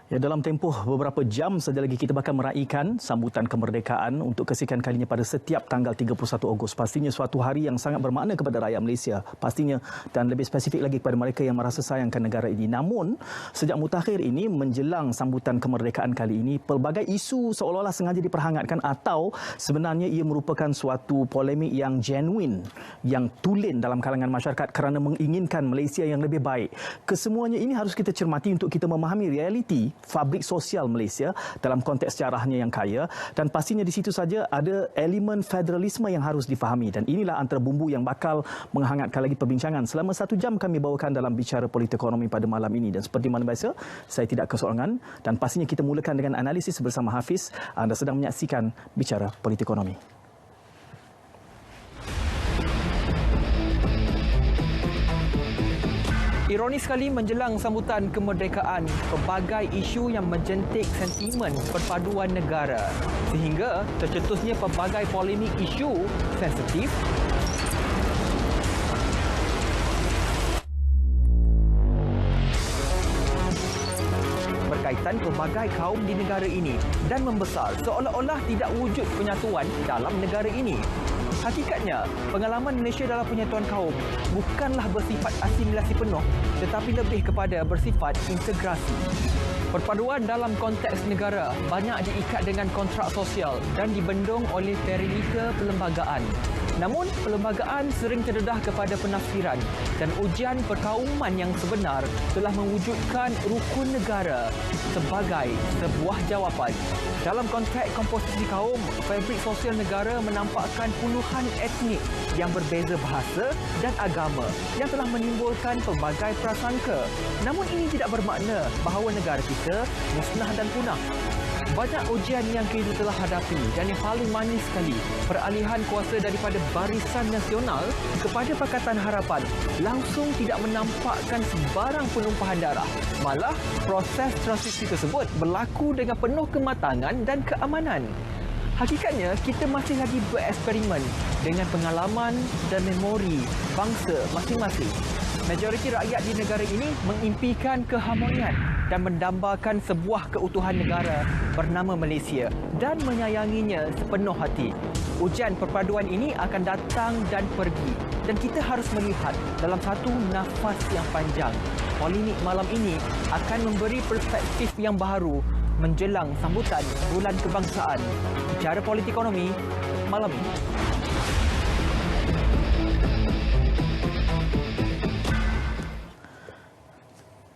Ya, dalam tempoh beberapa jam saja lagi kita bakal meraihkan sambutan kemerdekaan untuk kesekian kalinya pada setiap tanggal 31 Ogos. Pastinya suatu hari yang sangat bermakna kepada rakyat Malaysia. Pastinya dan lebih spesifik lagi kepada mereka yang merasa sayangkan negara ini. Namun, sejak mutakhir ini menjelang sambutan kemerdekaan kali ini, pelbagai isu seolah-olah sengaja diperhangatkan atau sebenarnya ia merupakan suatu polemik yang genuine, yang tulen dalam kalangan masyarakat kerana menginginkan Malaysia yang lebih baik. Kesemuanya ini harus kita cermati untuk kita memahami realiti fabrik sosial Malaysia dalam konteks sejarahnya yang kaya, dan pastinya di situ saja ada elemen federalisme yang harus difahami, dan inilah antara bumbu yang bakal menghangatkan lagi perbincangan. Selama 1 jam kami bawakan dalam Bicara Politik Ekonomi pada malam ini, dan seperti mana biasa saya tidak kesorangan, dan pastinya kita mulakan dengan analisis bersama Hafiz. Anda sedang menyaksikan Bicara Politik Ekonomi. Ironis sekali menjelang sambutan kemerdekaan, pelbagai isu yang menjentik sentimen perpaduan negara sehingga tercetusnya pelbagai polemik isu sensitif berkaitan pelbagai kaum di negara ini dan membesar seolah-olah tidak wujud penyatuan dalam negara ini. Hakikatnya, pengalaman Malaysia dalam penyatuan kaum bukanlah bersifat asimilasi penuh tetapi lebih kepada bersifat integrasi. Perpaduan dalam konteks negara banyak diikat dengan kontrak sosial dan dibendung oleh perimeter perlembagaan. Namun, perlembagaan sering terdedah kepada penafsiran dan ujian perkauman yang sebenar telah mewujudkan rukun negara sebagai sebuah jawapan. Dalam konteks komposisi kaum, fabrik sosial negara menampakkan puluhan etnik yang berbeza bahasa dan agama yang telah menimbulkan pelbagai prasangka. Namun ini tidak bermakna bahawa negara kita musnah dan punah. Banyak ujian yang kita telah hadapi dan yang paling manis sekali, peralihan kuasa daripada Barisan Nasional kepada Pakatan Harapan langsung tidak menampakkan sebarang penumpahan darah. Malah, proses transisi tersebut berlaku dengan penuh kematangan dan keamanan. Hakikatnya, kita masih lagi bereksperimen dengan pengalaman dan memori bangsa masing-masing. Majoriti rakyat di negara ini mengimpikan keharmonian dan mendambakan sebuah keutuhan negara bernama Malaysia dan menyayanginya sepenuh hati. Ujian perpaduan ini akan datang dan pergi, dan kita harus melihat dalam satu nafas yang panjang. Polemik malam ini akan memberi perspektif yang baru menjelang sambutan Bulan Kebangsaan. Bicara Politik Ekonomi malam ini.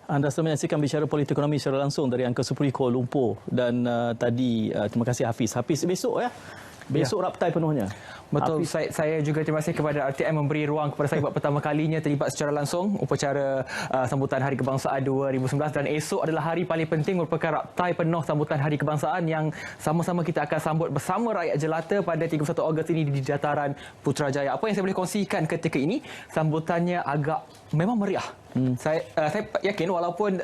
Anda sedang menyaksikan Bicara Politik Ekonomi secara langsung dari Angkasa Puri Kuala Lumpur, dan tadi terima kasih Hafiz. Hafiz, besok ya? Besok raptai penuhnya. Betul, saya juga terima kasih kepada RTM memberi ruang kepada saya buat pertama kalinya terlibat secara langsung upacara sambutan Hari Kebangsaan 2019, dan esok adalah hari paling penting, merupakan raptai penuh sambutan Hari Kebangsaan yang sama-sama kita akan sambut bersama rakyat jelata pada 31 Ogos ini di Dataran Putrajaya. Apa yang saya boleh kongsikan ketika ini, sambutannya agak memang meriah. Saya yakin walaupun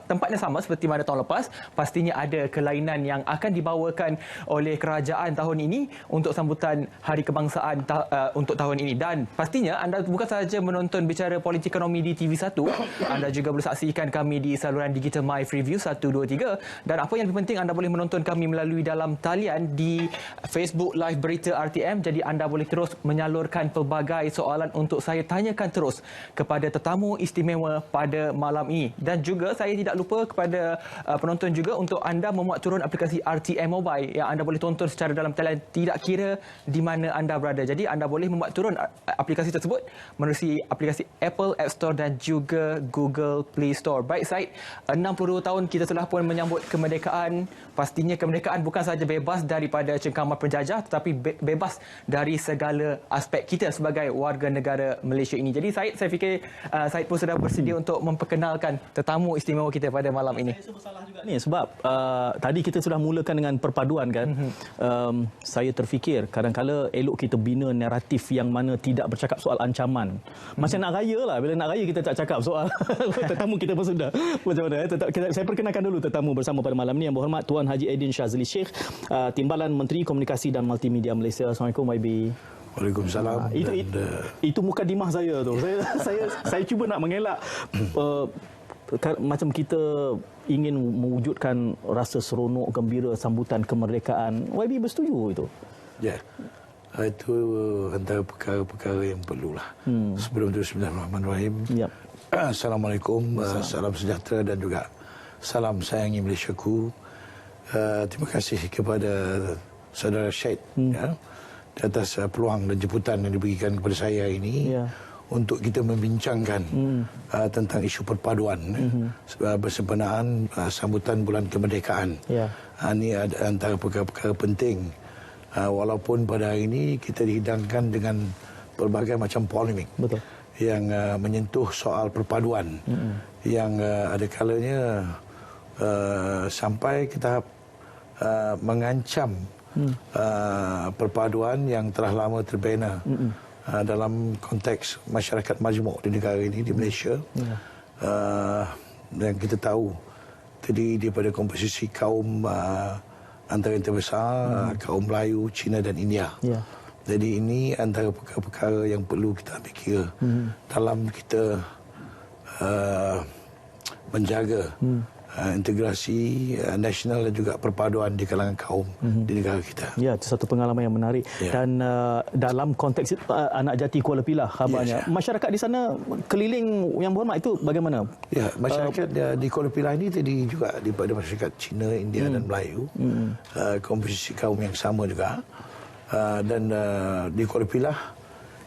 tempatnya sama seperti mana tahun lepas, pastinya ada kelainan yang akan dibawakan oleh kerajaan tahun ini untuk sambutan Hari Kebangsaan untuk tahun ini. Dan pastinya anda bukan sahaja menonton Bicara Politik Ekonomi di TV1, anda juga boleh saksikan kami di saluran digital My Freeview 1, 2, 3, dan apa yang lebih penting, anda boleh menonton kami melalui dalam talian di Facebook Live Berita RTM. Jadi anda boleh terus menyalurkan pelbagai soalan untuk saya tanyakan terus kepada tetamu istimewa pada malam ini. Dan juga saya tidak lupa kepada penonton juga untuk anda memuat turun aplikasi RTM Mobile yang anda boleh tonton secara dalam talian tidak kira di mana anda berada. Jadi anda boleh memuat turun aplikasi tersebut menerusi aplikasi Apple App Store dan juga Google Play Store. Baik Syed, 62 tahun kita telah pun menyambut kemerdekaan. Pastinya kemerdekaan bukan sahaja bebas daripada cengkaman penjajah, tetapi bebas dari segala aspek kita sebagai warga negara Malaysia ini. Jadi Syed, saya fikir Syed pun sudah bersedia untuk memperkenalkan tetamu istimewa kita pada malam ini. Saya bersalah juga ni sebab tadi kita sudah mulakan dengan perpaduan kan. Saya terfikir kadang-kala elok kita bina naratif yang mana tidak bercakap soal ancaman. Macam nak raya lah, bila nak raya kita tak cakap soal tetamu kita pun sudah. Macam mana? Saya perkenalkan dulu tetamu bersama pada malam ni, yang berhormat Tuan Haji Aidin Shazli Sheikh, Timbalan Menteri Komunikasi dan Multimedia Malaysia. Assalamualaikum YB. Waalaikumsalam. Itu mukadimah saya tu. Saya cuba nak mengelak macam kita ingin mewujudkan rasa seronok, gembira sambutan kemerdekaan. YB bersetuju itu? Ya. Itu antara perkara-perkara yang perlulah. Sebelum itu, bismillahirrahmanirrahim. Yep. Assalamualaikum, salam sejahtera dan juga salam sayangi Malaysiaku. Terima kasih kepada saudara Syed ya, di atas peluang dan jemputan yang diberikan kepada saya ini untuk kita membincangkan tentang isu perpaduan bersempanaan sambutan bulan kemerdekaan. Ini antara perkara-perkara penting. Walaupun pada hari ini kita dihidangkan dengan berbagai macam polemik yang menyentuh soal perpaduan yang ada kalanya sampai ke tahap mengancam perpaduan yang telah lama terbina dalam konteks masyarakat majmuk di negara ini, di Malaysia. Dan kita tahu terdiri daripada komposisi kaum antara yang terbesar, kaum Melayu, Cina dan India. Jadi ini antara perkara-perkara yang perlu kita ambil kira dalam kita menjaga integrasi nasional dan juga perpaduan di kalangan kaum di negara kita. Ya, itu satu pengalaman yang menarik. Dan dalam konteks anak jati Kuala Pilah khabarnya, masyarakat di sana keliling yang berhormat itu bagaimana? Ya, masyarakat di Kuala Pilah ini terdiri juga daripada masyarakat Cina, India dan Melayu. Komposisi kaum yang sama juga. Dan di Kuala Pilah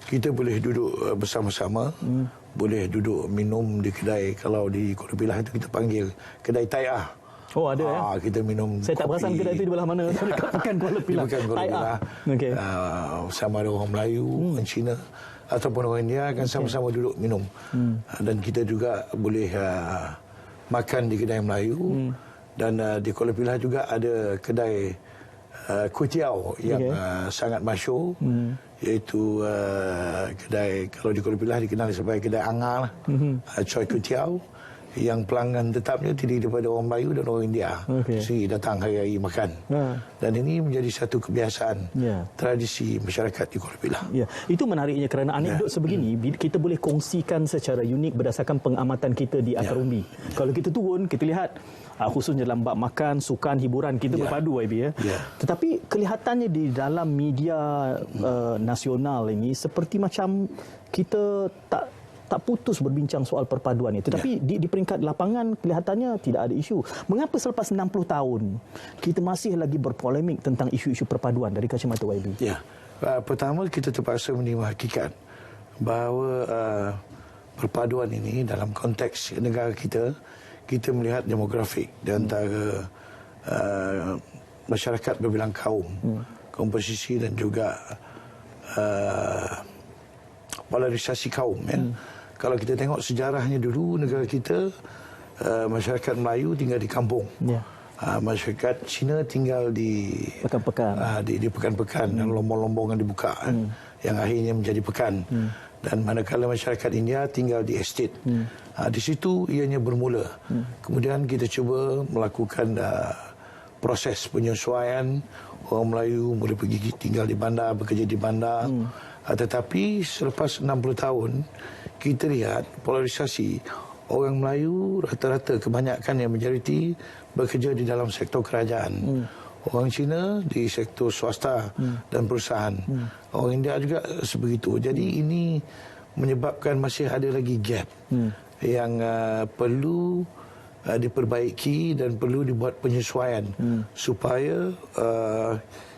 kita boleh duduk bersama-sama, boleh duduk minum di kedai. Kalau di Kuala Pilah itu kita panggil kedai Tai'ah. Oh, ada ya? Kita minum Saya tak perasan kedai itu di belah mana. Dekat Pekan Kuala Pilah. Pekan Kuala Pilah. Okay. Sama ada orang Melayu, orang Cina ataupun orang India akan sama-sama duduk minum. Dan kita juga boleh makan di kedai Melayu. Dan di Kuala Pilah juga ada kedai kuih tiaw yang sangat masyhur, iaitu kedai, kalau di Kuala Pilah dikenal sebagai kedai Anga lah, Choi Kuih Tiaw, yang pelanggan tetapnya terdiri daripada orang Melayu dan orang India. Sendiri datang hari-hari makan. Dan ini menjadi satu kebiasaan tradisi masyarakat di Kuala Pilah. Itu menariknya kerana anekdot sebegini kita boleh kongsikan secara unik berdasarkan pengamatan kita di akar umbi. Kalau kita turun, kita lihat khususnya dalam bab makan, sukan, hiburan kita berpadu YB ya. Tetapi kelihatannya di dalam media nasional ini seperti macam kita tak putus berbincang soal perpaduan itu. Tetapi di peringkat lapangan kelihatannya tidak ada isu. Mengapa selepas 60 tahun kita masih lagi berpolemik tentang isu-isu perpaduan dari kacamata YB? Ya. Pertama, kita terpaksa menerima hakikat bahawa perpaduan ini dalam konteks negara kita melihat demografik di antara masyarakat berbilang kaum, komposisi dan juga polarisasi kaum. Kalau kita tengok sejarahnya dulu, negara kita, masyarakat Melayu tinggal di kampung. Masyarakat Cina tinggal di pekan-pekan, di pekan-pekan dan lombong-lombong yang dibuka, yang akhirnya menjadi pekan. Dan manakala masyarakat India tinggal di estate. Di situ ianya bermula. Kemudian kita cuba melakukan proses penyesuaian. Orang Melayu boleh pergi tinggal di bandar, bekerja di bandar. Tetapi selepas 60 tahun, kita lihat polarisasi. Orang Melayu rata-rata kebanyakan yang majoriti bekerja di dalam sektor kerajaan. Orang Cina di sektor swasta dan perusahaan. Orang India juga sebegitu. Jadi ini menyebabkan masih ada lagi gap yang perlu diperbaiki dan perlu dibuat penyesuaian supaya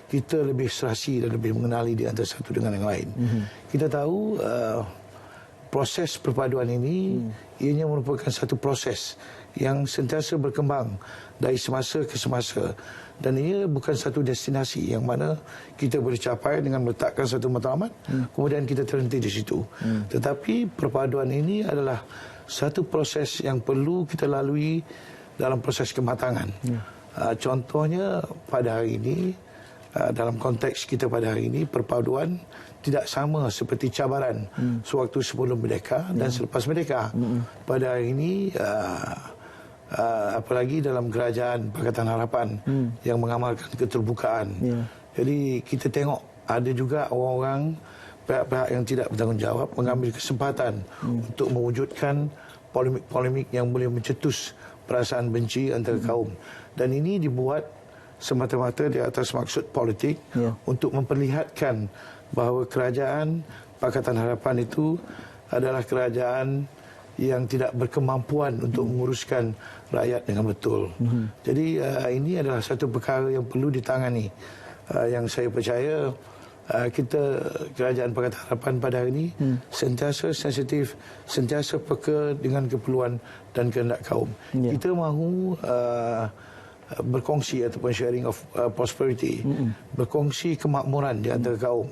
kita lebih serasi dan lebih mengenali di antara satu dengan yang lain. Kita tahu proses perpaduan ini ianya merupakan satu proses yang sentiasa berkembang dari semasa ke semasa, dan ia bukan satu destinasi yang mana kita boleh capai dengan meletakkan satu matlamat kemudian kita terhenti di situ. Tetapi perpaduan ini adalah satu proses yang perlu kita lalui dalam proses kematangan. Contohnya pada hari ini, dalam konteks kita pada hari ini, perpaduan tidak sama seperti cabaran sewaktu sebelum merdeka dan selepas merdeka. Pada hari ini, apalagi dalam kerajaan Pakatan Harapan yang mengamalkan keterbukaan. Jadi kita tengok ada juga orang-orang, pihak-pihak yang tidak bertanggungjawab mengambil kesempatan untuk mewujudkan polemik-polemik yang boleh mencetus perasaan benci antara kaum. Dan ini dibuat semata-mata di atas maksud politik untuk memperlihatkan bahawa kerajaan Pakatan Harapan itu adalah kerajaan yang tidak berkemampuan untuk menguruskan rakyat dengan betul. Jadi ini adalah satu perkara yang perlu ditangani. Yang saya percaya kita, kerajaan Pakatan Harapan pada hari ini sentiasa sensitif, sentiasa peka dengan keperluan dan kehendak kaum. Kita mahu berkongsi ataupun sharing of prosperity, berkongsi kemakmuran di antara kaum.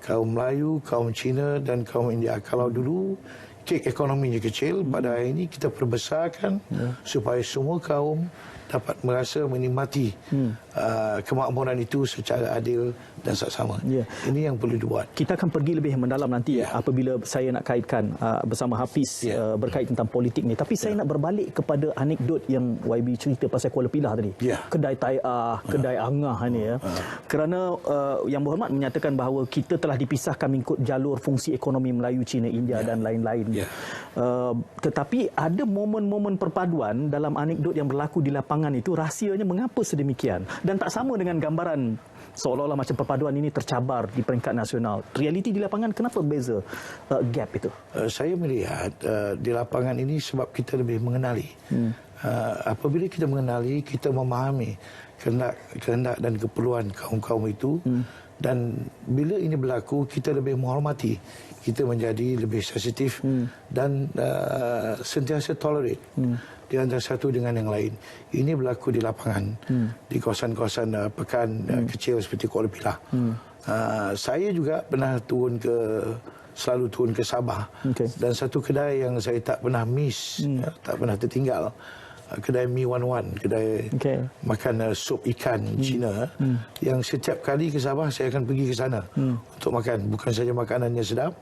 Kaum Melayu, kaum Cina dan kaum India. Kalau dulu kek ekonominya kecil, pada hari ini kita perbesarkan supaya semua kaum dapat merasa menikmati kemakmuran itu secara adil dan saksama. Ini yang perlu dibuat. Kita akan pergi lebih mendalam nanti apabila saya nak kaitkan bersama Hafiz berkait tentang politik ni. Tapi saya nak berbalik kepada anekdot yang YB cerita pasal Kuala Pilah tadi. Kedai Tai'ah, kedai Angah ni ya. Kerana Yang Berhormat menyatakan bahawa kita telah dipisahkan mengikut jalur fungsi ekonomi Melayu, Cina, India dan lain-lain. Tetapi ada momen-momen perpaduan dalam anekdot yang berlaku di lapangan itu, rahsianya mengapa sedemikian, dan tak sama dengan gambaran seolah-olah macam perpaduan ini tercabar di peringkat nasional. Realiti di lapangan kenapa beza gap itu? Saya melihat di lapangan ini sebab kita lebih mengenali. Apabila kita mengenali, kita memahami kehendak dan keperluan kaum-kaum itu, dan bila ini berlaku, kita lebih menghormati, kita menjadi lebih sensitif dan sentiasa tolerate di antara satu dengan yang lain. Ini berlaku di lapangan, di kawasan-kawasan pekan kecil seperti Kuala Pilah. Saya juga pernah selalu turun ke Sabah, dan satu kedai yang saya tak pernah miss, tak pernah tertinggal, kedai Mi Wan Wan, kedai makan sup ikan Cina, yang setiap kali ke Sabah saya akan pergi ke sana untuk makan. Bukan saja makanannya sedap,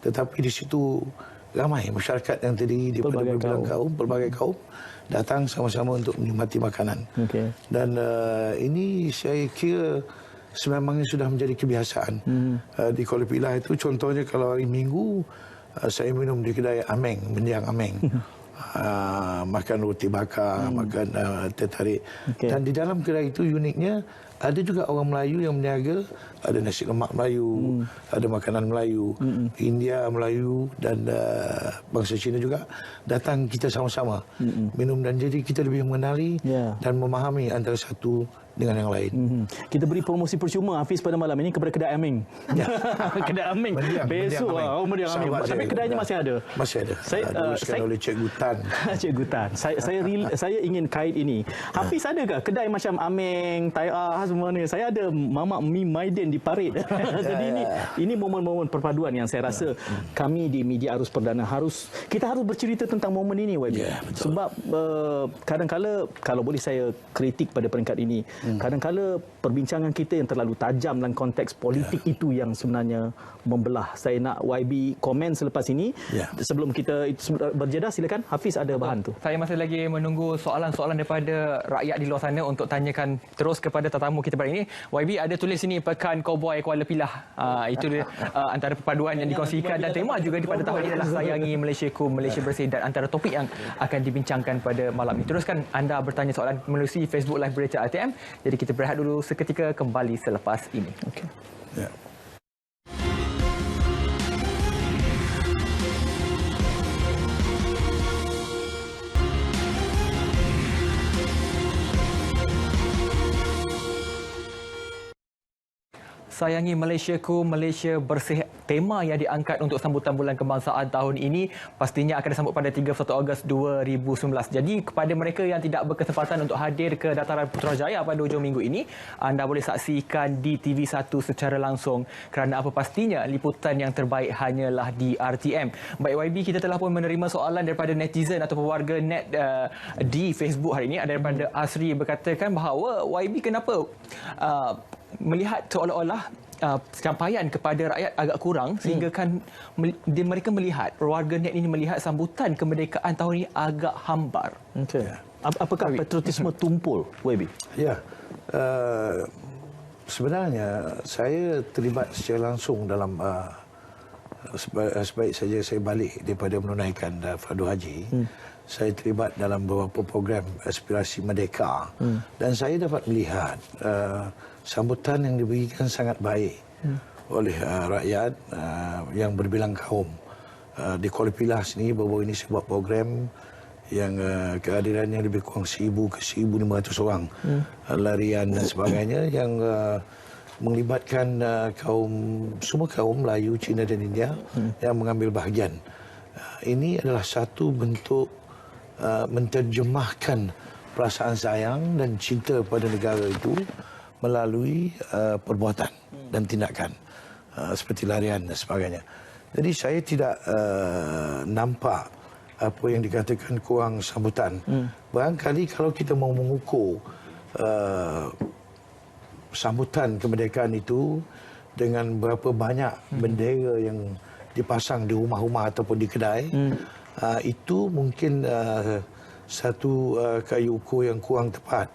tetapi di situ ramai masyarakat yang terdiri daripada pelbagai kaum datang sama-sama untuk menikmati makanan. Dan ini saya kira sememangnya sudah menjadi kebiasaan. Di Kuala Pilah itu contohnya, kalau hari Minggu saya minum di kedai Ameng, mendiang Ameng. Makan roti bakar, makan teh tarik. Dan di dalam kedai itu uniknya ada juga orang Melayu yang berniaga. Ada nasi lemak Melayu, ada makanan Melayu, India Melayu dan bangsa Cina juga datang, kita sama-sama minum, dan jadi kita lebih mengenali dan memahami antara satu dengan yang lain. Kita beri promosi percuma Hafiz pada malam ini kepada kedai Ameng. Kedai Ameng besok Mendiang Ameng. Tapi kedainya masih ada. Masih ada. Diuruskan oleh Cikgu Tan. Cikgu Tan. Saya ingin kait ini. Hafiz adakah kedai macam Ameng, Tai'ah semua ni? Saya ada Mamak Mi Maiden di Parit. Jadi ini momen-momen perpaduan yang saya rasa kami di Media Arus Perdana kita harus bercerita tentang momen ini, YB. Sebab kadang-kala, kalau boleh saya kritik pada peringkat ini, kadang-kala perbincangan kita yang terlalu tajam dalam konteks politik itu yang sebenarnya membelah. Saya nak YB komen selepas ini. Sebelum kita berjeda, silakan Hafiz, ada bahan tu. Saya masih lagi menunggu soalan-soalan daripada rakyat di luar sana untuk tanyakan terus kepada tetamu kita pada ini. YB ada tulis sini Pekan Cowboy Kuala Pilah. Itu antara perpaduan yang dikongsikan, dan tema juga pada tahun ini adalah Sayangi Malaysiaku, Malaysia Bersih, dan antara topik yang akan dibincangkan pada malam ini. Teruskan anda bertanya soalan melalui Facebook Live Berita RTM. Jadi kita berehat dulu seketika, kembali selepas ini. Sayangi Malaysiaku, Malaysia Bersih, tema yang diangkat untuk sambutan Bulan Kebangsaan tahun ini pastinya akan disambut pada 31 Ogos 2019. Jadi kepada mereka yang tidak berkesempatan untuk hadir ke Dataran Putrajaya pada hujung minggu ini, anda boleh saksikan di TV1 secara langsung, kerana apa pastinya liputan yang terbaik hanyalah di RTM. Baik YB, kita telah pun menerima soalan daripada netizen atau warga net di Facebook hari ini. Ada daripada Asri berkatakan bahawa YB kenapa melihat seolah-olah sampaian kepada rakyat agak kurang, sehingga kan mereka melihat, warga net ini melihat sambutan kemerdekaan tahun ini agak hambar. Apakah patriotisme tumpul, YB? Ya, sebenarnya saya terlibat secara langsung dalam sebaik saja saya balik daripada menunaikan fardu haji, saya terlibat dalam beberapa program aspirasi merdeka, dan saya dapat melihat sambutan yang diberikan sangat baik oleh rakyat yang berbilang kaum. Di Kuala Pilah sini baru-baru ini sebuah program yang kehadirannya lebih kurang 1,000 ke 1,500 orang larian dan sebagainya yang melibatkan semua kaum Melayu, Cina dan India yang mengambil bahagian. Ini adalah satu bentuk menterjemahkan perasaan sayang dan cinta pada negara itu melalui perbuatan dan tindakan seperti larian dan sebagainya. Jadi saya tidak nampak apa yang dikatakan kurang sambutan. Barangkali kalau kita mau mengukur sambutan kemerdekaan itu dengan berapa banyak bendera yang dipasang di rumah-rumah ataupun di kedai, itu mungkin satu kayu ukur yang kurang tepat.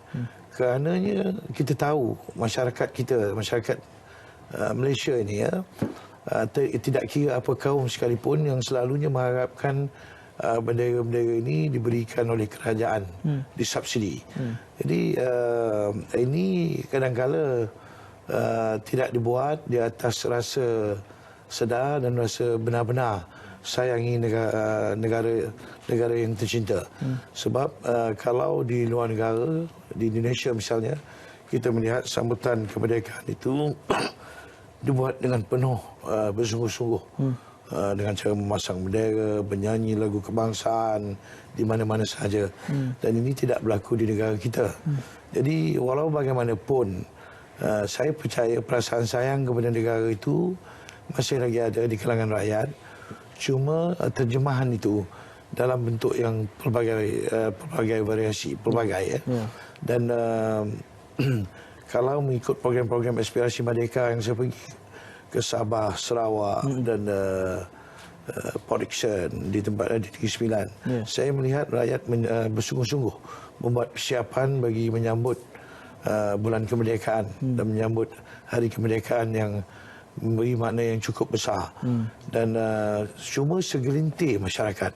Kerananya kita tahu masyarakat kita, masyarakat Malaysia ini tidak kira apa kaum sekalipun yang selalunya mengharapkan bendera-bendera ini diberikan oleh kerajaan, disubsidi. Jadi ini kadang-kala tidak dibuat di atas rasa sedar dan rasa benar-benar sayangi negara yang tercinta. Sebab kalau di luar negara, di Indonesia misalnya, kita melihat sambutan kemerdekaan itu dibuat dengan penuh bersungguh-sungguh, dengan cara memasang bendera, menyanyi lagu kebangsaan di mana-mana sahaja. Dan ini tidak berlaku di negara kita. Jadi walau bagaimanapun, saya percaya perasaan sayang kepada negara itu masih lagi ada di kalangan rakyat. Cuma terjemahan itu dalam bentuk yang pelbagai variasi, pelbagai. Dan kalau mengikut program-program aspirasi merdeka yang saya pergi ke Sabah, Sarawak dan Port Dickson di tempat di Negeri Sembilan, saya melihat rakyat bersungguh-sungguh membuat persiapan bagi menyambut bulan kemerdekaan dan menyambut hari kemerdekaan yang memberi makna yang cukup besar. Dan cuma segelintir masyarakat,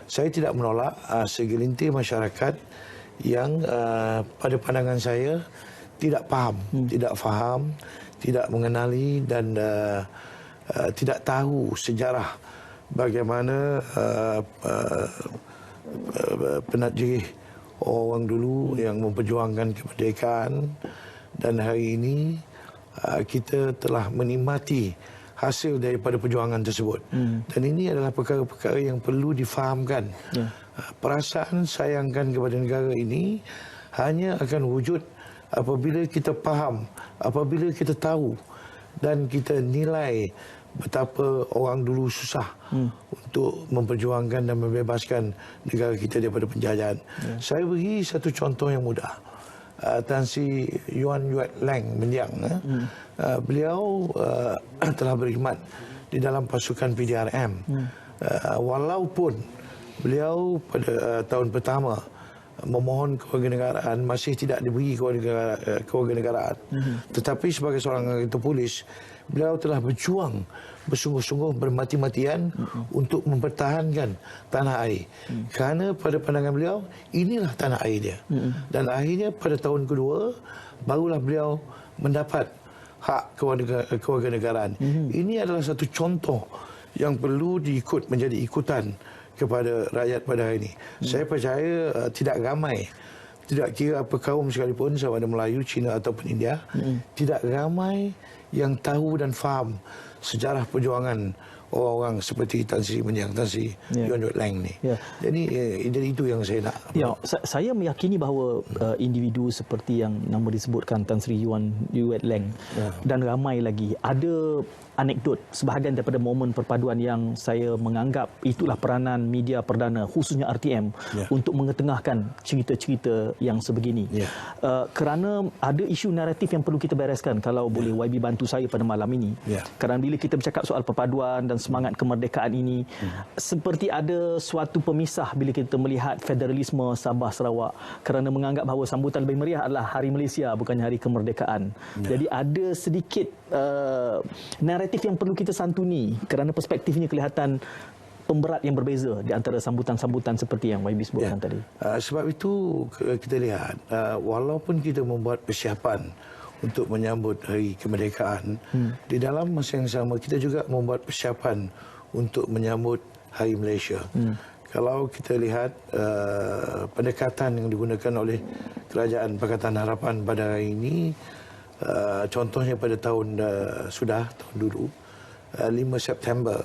saya tidak menolak segelintir masyarakat yang pada pandangan saya tidak faham, tidak mengenali dan tidak tahu sejarah bagaimana penatjih orang dulu yang memperjuangkan kemerdekaan, dan hari ini kita telah menikmati hasil daripada perjuangan tersebut. Dan ini adalah perkara-perkara yang perlu difahamkan. Perasaan sayangkan kepada negara ini hanya akan wujud apabila kita faham, apabila kita tahu dan kita nilai betapa orang dulu susah untuk memperjuangkan dan membebaskan negara kita daripada penjajahan. Saya beri satu contoh yang mudah. Tan Sri Yuan Yuat Lang Mendiang, beliau telah berkhidmat di dalam pasukan PDRM. Walaupun beliau pada tahun pertama memohon kewarganegaraan masih tidak diberi kewarganegaraan, tetapi sebagai seorang anggota polis, beliau telah berjuang bersungguh-sungguh, bermati-matian untuk mempertahankan tanah air. Kerana pada pandangan beliau, inilah tanah air dia. Dan akhirnya pada tahun kedua, barulah beliau mendapat hak kewarganegaraan. Ini adalah satu contoh yang perlu menjadi ikutan kepada rakyat pada hari ini. Saya percaya tidak ramai, tidak kira apa kaum sekalipun, sama ada Melayu, Cina ataupun India, tidak ramai yang tahu dan faham sejarah perjuangan orang-orang seperti Tan Sri Mendiang, Tan Sri Yuan Yuat Lang ni. Jadi itu yang saya nak. Saya meyakini bahawa individu seperti yang nama disebutkan Tan Sri Yuan Yuat Lang dan ramai lagi, ada anekdot sebahagian daripada momen perpaduan yang saya menganggap itulah peranan media perdana khususnya RTM untuk mengetengahkan cerita-cerita yang sebegini. Kerana ada isu naratif yang perlu kita bereskan, kalau boleh YB bantu saya pada malam ini. Kerana bila kita bercakap soal perpaduan dan semangat kemerdekaan ini. Seperti ada suatu pemisah bila kita melihat federalisme Sabah Sarawak kerana menganggap bahawa sambutan lebih meriah adalah Hari Malaysia bukannya Hari Kemerdekaan. Jadi ada sedikit naratif yang perlu kita santuni kerana perspektifnya kelihatan pemberat yang berbeza di antara sambutan-sambutan seperti yang YB sebutkan tadi. Sebab itu kita lihat walaupun kita membuat persiapan untuk menyambut Hari Kemerdekaan, di dalam masa yang sama kita juga membuat persiapan untuk menyambut Hari Malaysia. Kalau kita lihat pendekatan yang digunakan oleh Kerajaan Pakatan Harapan pada hari ini, contohnya pada tahun dulu 5 September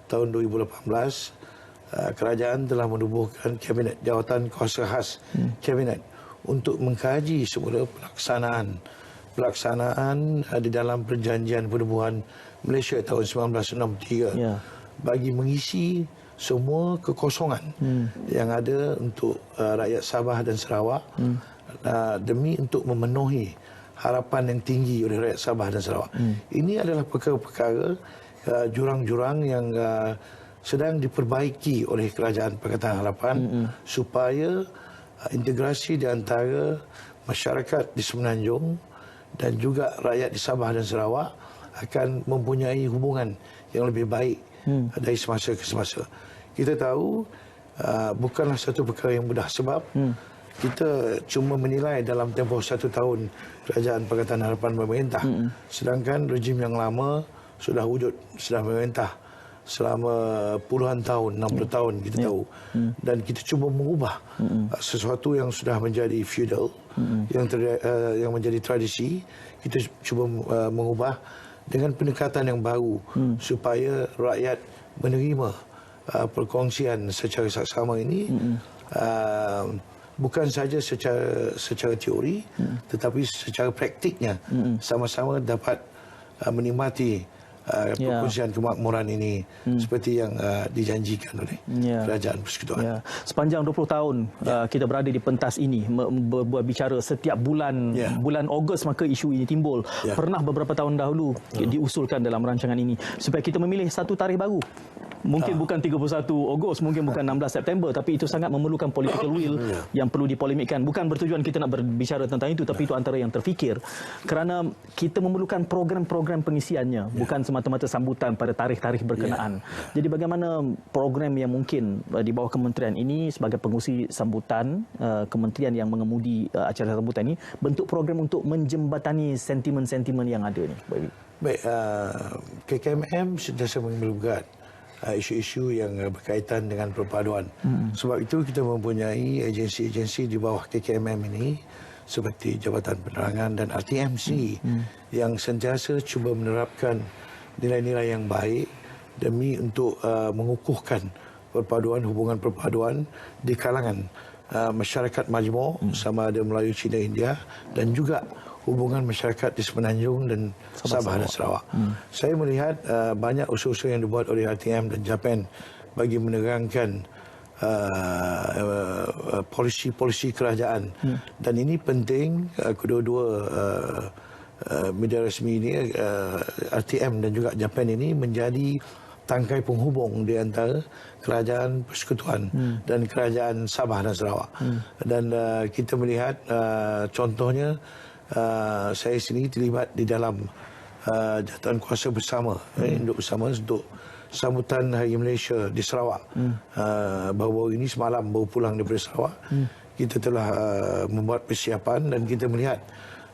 tahun 2018, kerajaan telah menubuhkan kabinet jawatan kuasa khas kabinet untuk mengkaji semula pelaksanaan di dalam perjanjian penubuhan Malaysia tahun 1963 bagi mengisi semua kekosongan yang ada untuk rakyat Sabah dan Sarawak demi untuk memenuhi harapan yang tinggi oleh rakyat Sabah dan Sarawak. Ini adalah perkara-perkara jurang-jurang yang sedang diperbaiki oleh Kerajaan Pakatan Harapan supaya integrasi di antara masyarakat di Semenanjung dan juga rakyat di Sabah dan Sarawak akan mempunyai hubungan yang lebih baik dari semasa ke semasa. Kita tahu bukanlah satu perkara yang mudah sebab kita cuma menilai dalam tempoh 1 tahun Kerajaan Pakatan Harapan memerintah, sedangkan rejim yang lama sudah wujud, sudah memerintah selama puluhan tahun, 60 tahun kita tahu. Dan kita cuba mengubah sesuatu yang sudah menjadi feudal, yang menjadi tradisi, kita cuba mengubah dengan pendekatan yang baru supaya rakyat menerima perkongsian secara saksama ini bukan saja secara teori tetapi secara praktiknya sama-sama dapat menikmati perkongsian kemakmuran ini seperti yang dijanjikan oleh Kerajaan Persekutuan. Sepanjang 20 tahun kita berada di pentas ini berbicara setiap bulan Ogos maka isu ini timbul. Pernah beberapa tahun dahulu diusulkan dalam rancangan ini supaya kita memilih satu tarikh baru. Mungkin bukan 31 Ogos, mungkin bukan 16 September, tapi itu sangat memerlukan political will yang perlu dipolemikkan. Bukan bertujuan kita nak berbicara tentang itu, tapi itu antara yang terfikir. Kerana kita memerlukan program-program pengisiannya, bukan semata-mata sambutan pada tarikh-tarikh berkenaan. Jadi bagaimana program yang mungkin di bawah kementerian ini sebagai pengurusi sambutan, kementerian yang mengemudi acara sambutan ini, bentuk program untuk menjembatani sentimen-sentimen yang ada ni. Baik, KKMM sentiasa mengemukakan isu-isu yang berkaitan dengan perpaduan. Sebab itu kita mempunyai agensi-agensi di bawah KKMM ini seperti Jabatan Penerangan dan RTMC yang sentiasa cuba menerapkan nilai-nilai yang baik demi untuk mengukuhkan perpaduan, hubungan perpaduan di kalangan masyarakat majmuk sama ada Melayu, Cina, India dan juga hubungan masyarakat di Semenanjung dan Sabah dan Sarawak. Saya melihat banyak usaha-usaha yang dibuat oleh RTM dan Japan bagi menerangkan polisi-polisi kerajaan. Dan ini penting kedua-dua media rasmi ini, RTM dan juga Japan ini menjadi tangkai penghubung di antara Kerajaan Persekutuan dan Kerajaan Sabah dan Sarawak. Dan kita melihat contohnya saya sendiri terlibat di dalam jawatan kuasa bersama duduk bersama untuk sambutan Hari Malaysia di Sarawak. Baru-baru ini semalam baru pulang daripada Sarawak. Kita telah membuat persiapan dan kita melihat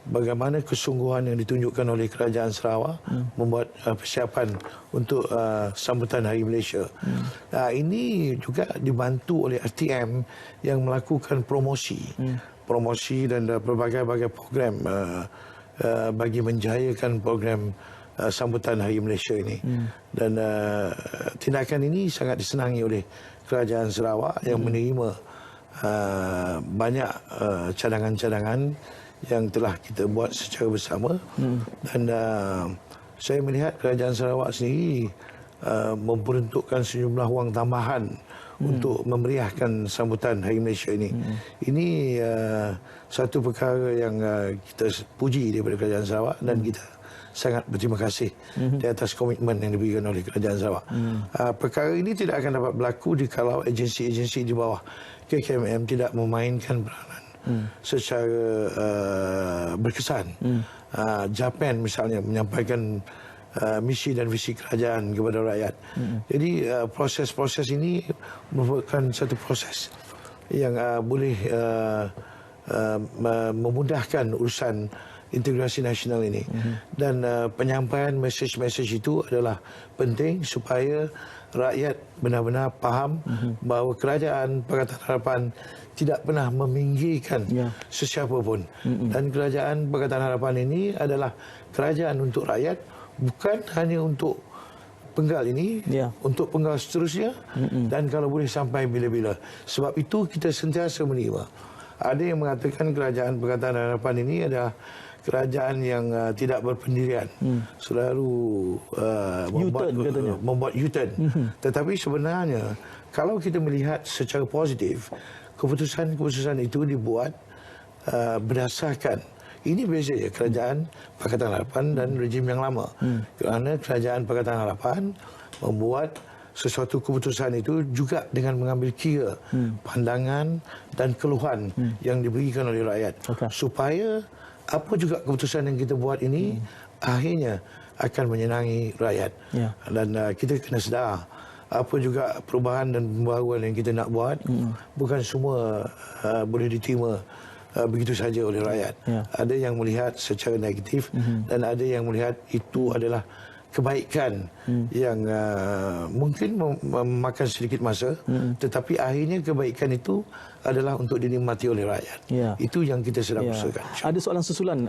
bagaimana kesungguhan yang ditunjukkan oleh Kerajaan Sarawak membuat persiapan untuk sambutan Hari Malaysia. Ini juga dibantu oleh RTM yang melakukan promosi dan berbagai-bagai program bagi menjayakan program sambutan Hari Malaysia ini. Dan tindakan ini sangat disenangi oleh Kerajaan Sarawak yang menerima banyak cadangan-cadangan yang telah kita buat secara bersama. Dan saya melihat Kerajaan Sarawak sendiri memperuntukkan sejumlah wang tambahan untuk memeriahkan sambutan Hari Malaysia ini. Ini satu perkara yang kita puji daripada Kerajaan Sarawak dan kita sangat berterima kasih di atas komitmen yang diberikan oleh Kerajaan Sarawak. Perkara ini tidak akan dapat berlaku jikalau agensi-agensi di bawah KKMM tidak memainkan peranan secara berkesan. Japan misalnya menyampaikan misi dan visi kerajaan kepada rakyat. Jadi proses-proses ini merupakan satu proses yang boleh memudahkan urusan integrasi nasional ini. Dan penyampaian mesej-mesej itu adalah penting supaya rakyat benar-benar faham bahawa kerajaan Pakatan Harapan tidak pernah meminggirkan sesiapa pun. Dan kerajaan Pakatan Harapan ini adalah kerajaan untuk rakyat, bukan hanya untuk penggal ini, untuk penggal seterusnya, dan kalau boleh sampai bila-bila. Sebab itu kita sentiasa menerima. Ada yang mengatakan kerajaan Pakatan Harapan ini adalah kerajaan yang tidak berpendirian, selalu membuat U-turn. Tetapi sebenarnya kalau kita melihat secara positif, keputusan-keputusan itu dibuat berdasarkan, ini beza ya kerajaan Pakatan Harapan dan rejim yang lama. Kerana kerajaan Pakatan Harapan membuat sesuatu keputusan itu juga dengan mengambil kira pandangan dan keluhan yang diberikan oleh rakyat. Supaya apa juga keputusan yang kita buat ini akhirnya akan menyenangi rakyat. Dan kita kena sedar apa juga perubahan dan pembaharuan yang kita nak buat bukan semua boleh diterima begitu saja oleh rakyat. Ada yang melihat secara negatif dan ada yang melihat itu adalah kebaikan yang mungkin memakan sedikit masa, tetapi akhirnya kebaikan itu adalah untuk dinikmati oleh rakyat. Itu yang kita sedang usahakan. Ada soalan susulan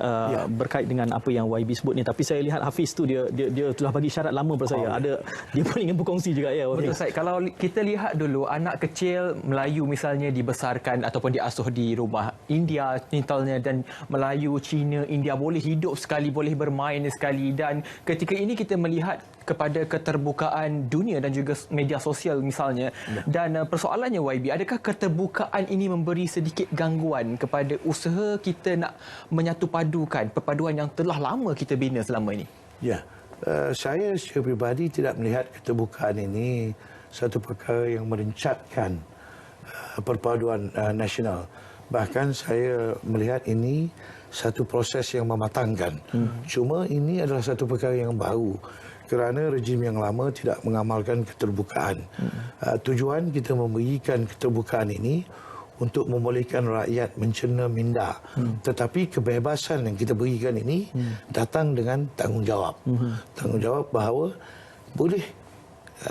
berkait dengan apa yang YB sebut ni, tapi saya lihat Hafiz tu dia telah bagi syarat lama pada saya. Ada dia pun ingin berkongsi juga ya. Betul Syed. Kalau kita lihat dulu anak kecil Melayu misalnya dibesarkan ataupun diasuh di rumah India misalnya, dan Melayu, Cina, India boleh hidup sekali, boleh bermain sekali, dan ketika ini kita melihat kepada keterbukaan dunia dan juga media sosial misalnya. Dan persoalannya YB, adakah keterbukaan ini memberi sedikit gangguan kepada usaha kita nak menyatu padukan perpaduan yang telah lama kita bina selama ini? Saya secara peribadi tidak melihat keterbukaan ini satu perkara yang merencatkan perpaduan nasional. Bahkan saya melihat ini satu proses yang mematangkan. Cuma ini adalah satu perkara yang baru kerana rejim yang lama tidak mengamalkan keterbukaan. Tujuan kita memberikan keterbukaan ini untuk membolehkan rakyat mencerna minda. Tetapi kebebasan yang kita berikan ini datang dengan tanggungjawab. Tanggungjawab bahawa boleh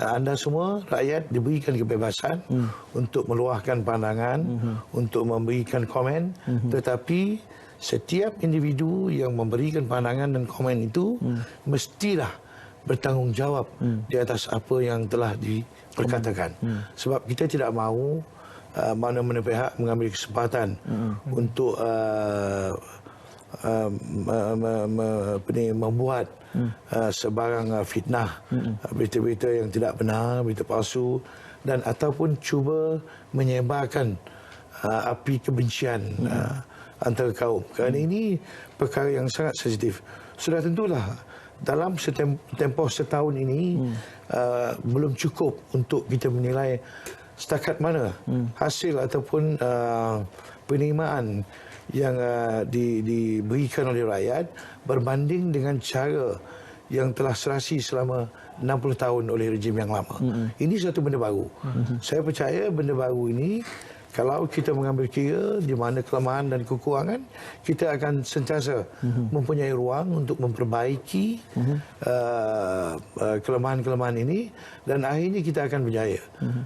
anda semua rakyat diberikan kebebasan untuk meluahkan pandangan, untuk memberikan komen, tetapi setiap individu yang memberikan pandangan dan komen itu mestilah bertanggungjawab di atas apa yang telah diperkatakan. Sebab kita tidak mahu mana-mana pihak mengambil kesempatan untuk membuat sebarang fitnah, berita-berita yang tidak benar, berita palsu, dan ataupun cuba menyebarkan api kebencian antara kaum. Kerana ini perkara yang sangat sensitif. Sudah tentulah dalam tempoh setahun ini belum cukup untuk kita menilai setakat mana hasil ataupun penerimaan yang diberikan oleh rakyat berbanding dengan cara yang telah serasi selama 60 tahun oleh rejim yang lama. Ini satu benda baru. Saya percaya benda baru ini, kalau kita mengambil kira di mana kelemahan dan kekurangan, kita akan sentiasa mempunyai ruang untuk memperbaiki kelemahan-kelemahan ini, dan akhirnya kita akan berjaya.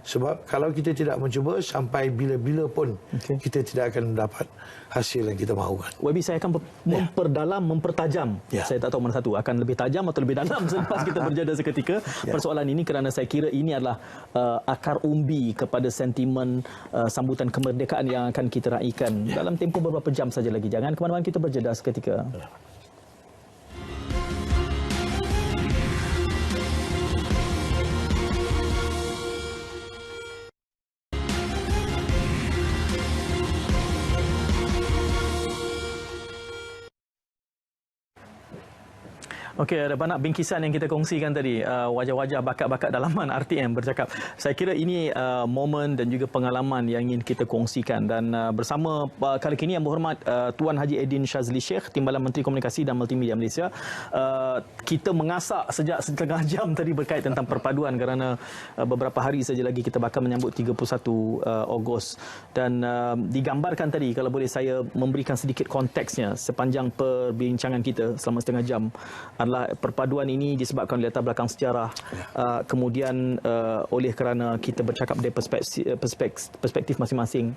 Sebab kalau kita tidak mencuba, sampai bila-bila pun kita tidak akan mendapat hasil yang kita mahukan. YB, saya akan memperdalam, mempertajam. Saya tak tahu mana satu, akan lebih tajam atau lebih dalam selepas kita berjeda seketika persoalan ini, kerana saya kira ini adalah akar umbi kepada sentimen sambutan kemerdekaan yang akan kita raikan dalam tempoh beberapa jam saja lagi. Jangan ke mana-mana, kita berjeda seketika. Okey, ada banyak bingkisan yang kita kongsikan tadi, wajah-wajah bakat-bakat dalaman RTM bercakap. Saya kira ini momen dan juga pengalaman yang ingin kita kongsikan, dan bersama kali ini Yang Berhormat Tuan Haji Aidin Shazli Sheikh, Timbalan Menteri Komunikasi dan Multimedia Malaysia, kita mengasak sejak setengah jam tadi berkait tentang perpaduan, kerana beberapa hari saja lagi kita bakal menyambut 31 Ogos, dan digambarkan tadi, kalau boleh saya memberikan sedikit konteksnya sepanjang perbincangan kita selama setengah jam, adalah perpaduan ini disebabkan oleh latar belakang sejarah, kemudian oleh kerana kita bercakap dari perspektif masing-masing,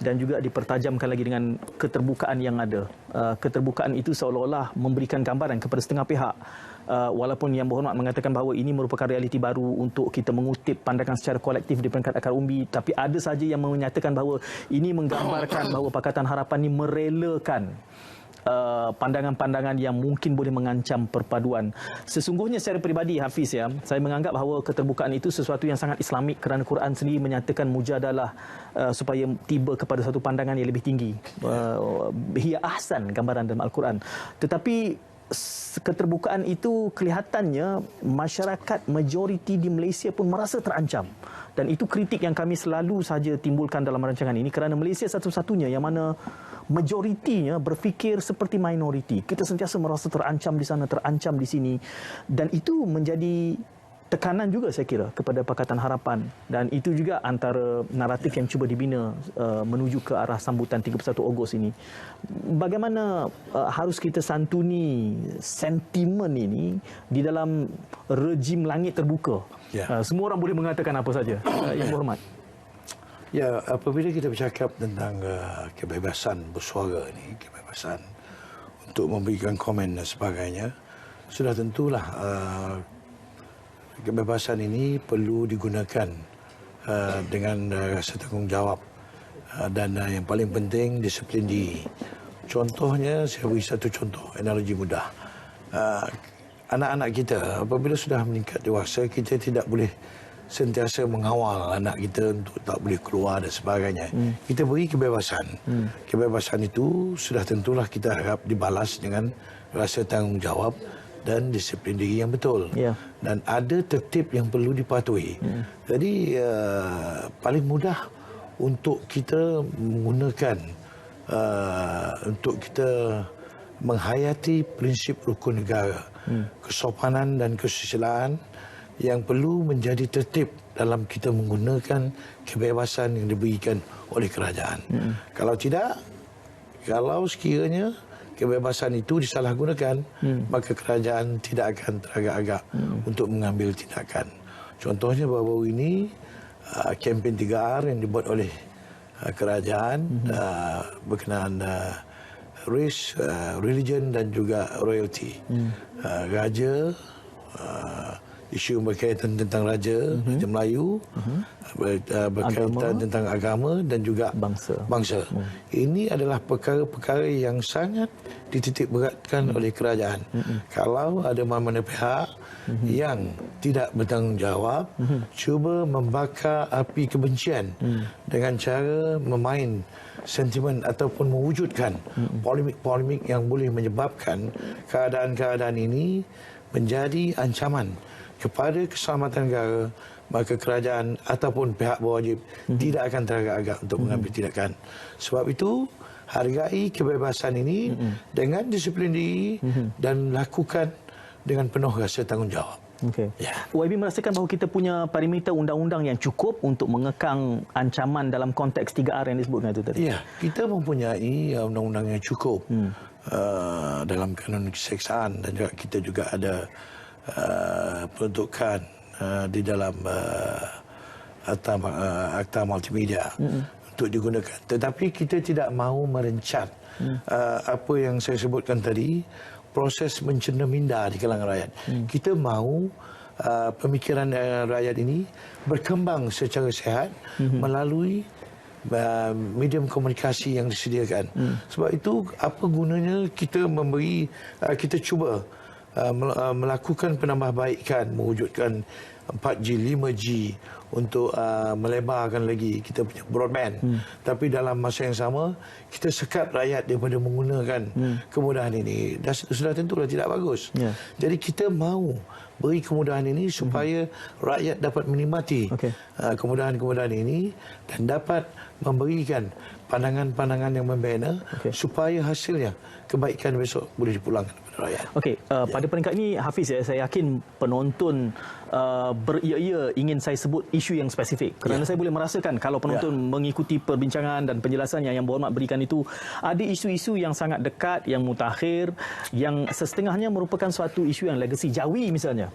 dan juga dipertajamkan lagi dengan keterbukaan yang ada. Keterbukaan itu seolah-olah memberikan gambaran kepada setengah pihak, walaupun Yang Berhormat mengatakan bahawa ini merupakan realiti baru untuk kita mengutip pandangan secara kolektif di peringkat akar umbi, tapi ada saja yang menyatakan bahawa ini menggambarkan bahawa Pakatan Harapan ini merelakan pandangan-pandangan yang mungkin boleh mengancam perpaduan. Sesungguhnya secara peribadi, Hafiz, saya menganggap bahawa keterbukaan itu sesuatu yang sangat Islamik, kerana Quran sendiri menyatakan mujadalah supaya tiba kepada satu pandangan yang lebih tinggi. Hiya ahsan, gambaran dalam Al-Quran. Tetapi keterbukaan itu kelihatannya masyarakat majoriti di Malaysia pun merasa terancam, dan itu kritik yang kami selalu saja timbulkan dalam rancangan ini, kerana Malaysia satu-satunya yang mana majoritinya berfikir seperti minoriti. Kita sentiasa merasa terancam di sana, terancam di sini, dan itu menjadi tekanan juga saya kira kepada Pakatan Harapan, dan itu juga antara naratif yang cuba dibina menuju ke arah sambutan 31 Ogos ini. Bagaimana harus kita santuni sentimen ini di dalam rejim langit terbuka? Semua orang boleh mengatakan apa saja. Yang Berhormat. Ya, apabila kita bercakap tentang kebebasan bersuara ini, kebebasan untuk memberikan komen dan sebagainya, sudah tentulah kebebasan ini perlu digunakan dengan rasa tanggungjawab, dan yang paling penting disiplin diri. Contohnya, saya beri satu contoh, analogi mudah. Anak-anak kita apabila sudah meningkat dewasa, kita tidak boleh sentiasa mengawal anak kita untuk tak boleh keluar dan sebagainya. Kita beri kebebasan. Kebebasan itu sudah tentulah kita harap dibalas dengan rasa tanggungjawab dan disiplin diri yang betul. Dan ada tertib yang perlu dipatuhi. Jadi paling mudah untuk kita menggunakan, untuk kita menghayati prinsip rukun negara, kesopanan dan kesusilaan yang perlu menjadi tertib dalam kita menggunakan kebebasan yang diberikan oleh kerajaan. Kalau tidak, kalau sekiranya kebebasan itu disalahgunakan, maka kerajaan tidak akan teragak-agak untuk mengambil tindakan. Contohnya baru-baru ini, kempen 3R yang dibuat oleh kerajaan berkenaan race, religion dan juga royalty. Raja, isu berkaitan tentang Raja Melayu, berkaitan tentang agama dan juga bangsa. Ini adalah perkara-perkara yang sangat dititik beratkan oleh kerajaan. Kalau ada mana-mana pihak yang tidak bertanggungjawab, cuba membakar api kebencian dengan cara memain sentimen ataupun mewujudkan polemik-polemik yang boleh menyebabkan keadaan-keadaan ini menjadi ancaman kepada keselamatan negara, maka kerajaan ataupun pihak berwajib tidak akan teragak-agak untuk mengambil tindakan. Sebab itu, hargai kebebasan ini dengan disiplin diri dan lakukan dengan penuh rasa tanggungjawab. YB merasakan bahawa kita punya parameter undang-undang yang cukup untuk mengekang ancaman dalam konteks 3R yang disebutkan itu tadi? Ya, kita mempunyai undang-undang yang cukup dalam kanun keseksaan, dan juga kita juga ada peruntukan di dalam akta multimedia untuk digunakan. Tetapi kita tidak mahu merencat apa yang saya sebutkan tadi, proses mencerna minda di kalangan rakyat. Kita mahu pemikiran rakyat ini berkembang secara sihat melalui medium komunikasi yang disediakan. Sebab itu, apa gunanya kita memberi, kita cuba melakukan penambahbaikan, mewujudkan 4G, 5G untuk melebarkan lagi kita punya broadband. Tapi dalam masa yang sama, kita sekat rakyat daripada menggunakan kemudahan ini. Dan sudah tentulah tidak bagus. Jadi kita mahu beri kemudahan ini supaya rakyat dapat menikmati kemudahan-kemudahan ini dan dapat memberikan pandangan-pandangan yang membina supaya hasilnya kebaikan besok boleh dipulangkan kepada rakyat. Okey, pada peringkat ini Hafiz, saya yakin penonton beria-ia ingin saya sebut isu yang spesifik kerana saya boleh merasakan kalau penonton mengikuti perbincangan dan penjelasan yang berhormat berikan itu, ada isu-isu yang sangat dekat, yang mutakhir, yang setengahnya merupakan suatu isu yang legasi Jawi misalnya.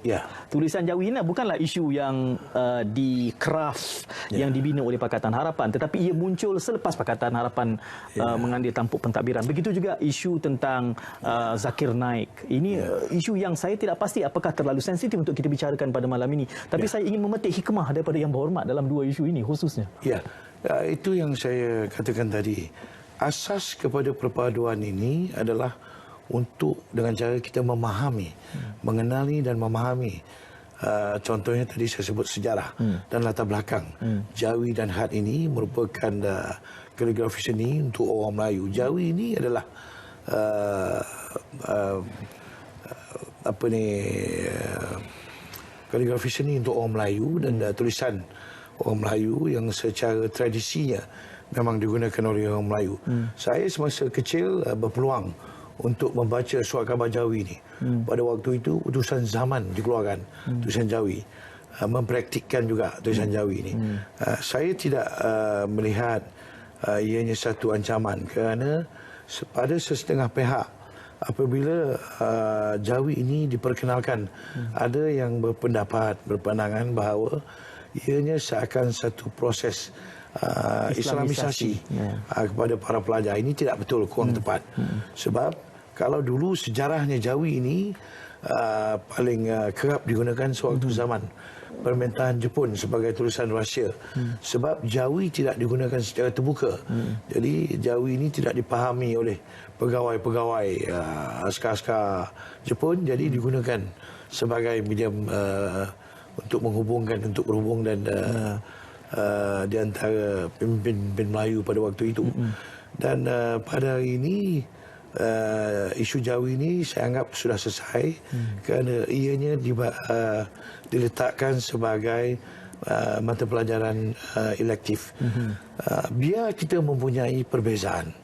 Tulisan Jawi ini bukanlah isu yang di craft yang dibina oleh Pakatan Harapan, tetapi ia muncul selepas Pakatan Harapan mengambil tampuk pentadbiran. Begitu juga isu tentang Zakir Naik. Ini isu yang saya tidak pasti apakah terlalu sensitif untuk kita bicarakan pada malam ini. Tapi saya ingin memetik hikmah daripada yang berhormat dalam dua isu ini khususnya. Itu yang saya katakan tadi. Asas kepada perpaduan ini adalah untuk dengan cara kita memahami, mengenali dan memahami. Contohnya tadi saya sebut sejarah dan latar belakang. Jawi dan Had ini merupakan kaligrafi seni untuk orang Melayu. Jawi ini adalah kaligrafi seni untuk orang Melayu dan tulisan orang Melayu yang secara tradisinya memang digunakan oleh orang Melayu. Saya semasa kecil berpeluang untuk membaca surat khabar Jawi ini. Pada waktu itu utusan zaman dikeluarkan, tulisan Jawi. Mempraktikkan juga tulisan Jawi ini. Saya tidak melihat ianya satu ancaman kerana pada sesetengah pihak apabila Jawi ini diperkenalkan, ada yang berpandangan bahawa ianya seakan satu proses Islamisasi kepada para pelajar. Ini tidak betul, kurang tepat. Sebab kalau dulu sejarahnya Jawi ini paling kerap digunakan sewaktu zaman pemerintahan Jepun sebagai tulisan rahsia. Sebab Jawi tidak digunakan secara terbuka. Jadi Jawi ini tidak dipahami oleh pegawai-pegawai askar-askar Jepun, jadi digunakan sebagai medium untuk menghubungkan, untuk berhubung dan di antara pemimpin Melayu pada waktu itu. Dan pada hari ini isu Jawi ini saya anggap sudah selesai kerana ianya diletakkan sebagai mata pelajaran elektif. Biar kita mempunyai perbezaan.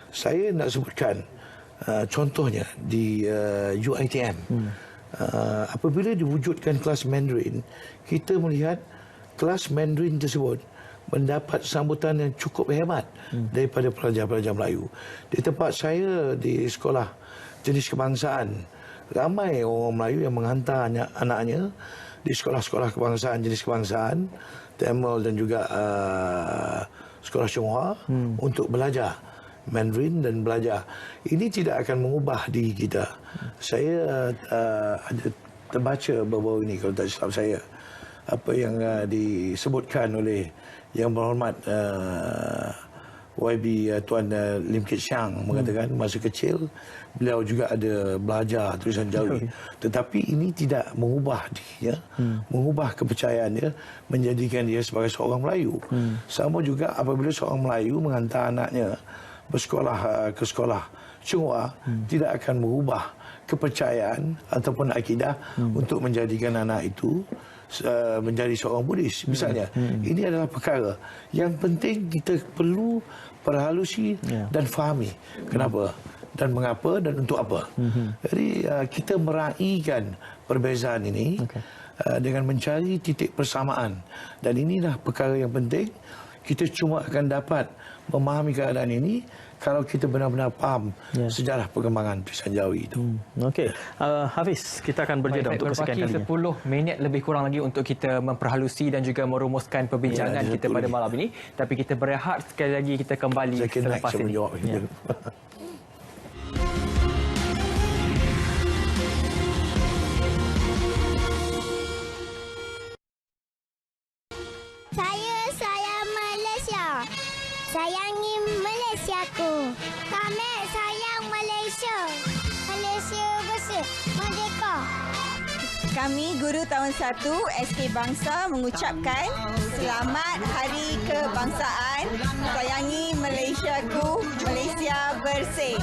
Saya nak sebutkan contohnya di UiTM. Apabila diwujudkan kelas Mandarin, kita melihat kelas Mandarin tersebut mendapat sambutan yang cukup hebat daripada pelajar-pelajar Melayu. Di tempat saya di sekolah jenis kebangsaan, ramai orang Melayu yang menghantar anak-anaknya di sekolah-sekolah kebangsaan, jenis kebangsaan, Tamil dan juga sekolah Chonghua untuk belajar Mandarin dan belajar. Ini tidak akan mengubah diri kita. Saya ada terbaca baru-baru ini, kalau tak silap saya, apa yang disebutkan oleh Yang Berhormat YB Tuan Lim Kit Siang mengatakan masa kecil beliau juga ada belajar tulisan Jawi. Tetapi ini tidak mengubah dirinya, mengubah kepercayaannya, menjadikan dia sebagai seorang Melayu. Sama juga apabila seorang Melayu menghantar anaknya bersekolah ke sekolah Chonghua, tidak akan mengubah kepercayaan ataupun akidah untuk menjadikan anak itu menjadi seorang Buddhis misalnya. Ini adalah perkara yang penting kita perlu perhalusi dan fahami kenapa dan mengapa dan untuk apa. Jadi kita meraihkan perbezaan ini dengan mencari titik persamaan, dan inilah perkara yang penting. Kita cuma akan dapat memahami keadaan ini kalau kita benar-benar faham sejarah perkembangan tulisan Jawi itu. Okey, Hafiz, kita akan berjeda untuk kesekian kalinya. 10 minit lebih kurang lagi untuk kita memperhalusi dan juga merumuskan perbincangan kita pada malam ini. Tapi kita berehat sekali lagi, kita kembali selepas ini. Sayangi Malaysiaku. Kami sayang Malaysia. Malaysia besar, merdeka. Kami guru tahun 1 SK Bangsa mengucapkan selamat Hari Kebangsaan. Sayangi Malaysiaku, Malaysia bersih.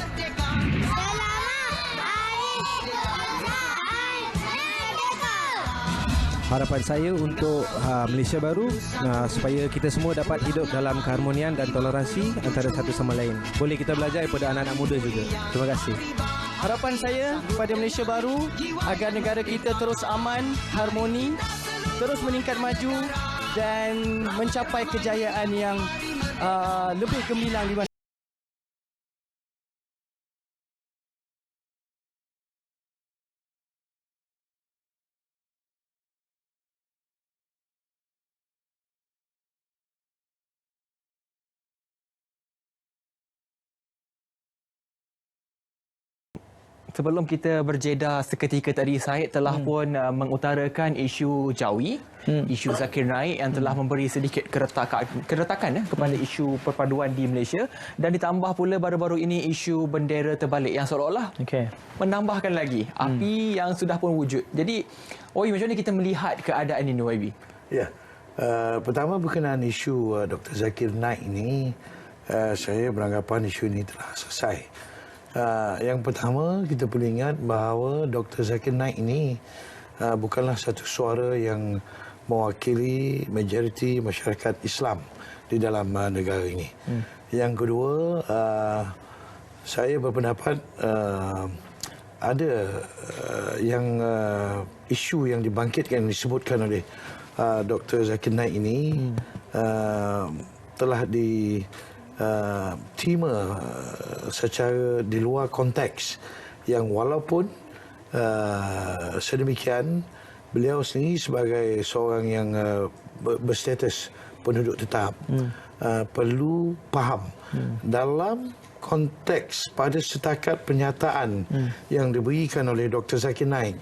Harapan saya untuk Malaysia baru supaya kita semua dapat hidup dalam keharmonian dan toleransi antara satu sama lain. Boleh kita belajar daripada anak-anak muda juga. Terima kasih. Harapan saya kepada Malaysia baru agar negara kita terus aman, harmoni, terus meningkat maju dan mencapai kejayaan yang lebih gemilang di masa Sebelum kita berjeda seketika tadi, Syed telah pun mengutarakan isu Jawi, isu Zakir Naik yang telah memberi sedikit keretakan kepada isu perpaduan di Malaysia, dan ditambah pula baru-baru ini isu bendera terbalik yang seolah-olah menambahkan lagi api yang sudah pun wujud. Jadi, macam mana kita melihat keadaan ini, YB? Ya, pertama berkenaan isu Dr. Zakir Naik ini, saya beranggapan isu ini telah selesai. Yang pertama, kita perlu ingat bahawa Dr. Zakir Naik ini bukanlah satu suara yang mewakili majoriti masyarakat Islam di dalam negara ini. Yang kedua, saya berpendapat ada isu yang dibangkitkan, disebutkan oleh Dr. Zakir Naik ini telah terima secara di luar konteks, yang walaupun sedemikian beliau sendiri sebagai seorang yang berstatus penduduk tetap perlu faham dalam konteks pada setakat pernyataan yang diberikan oleh Dr. Zakir Naik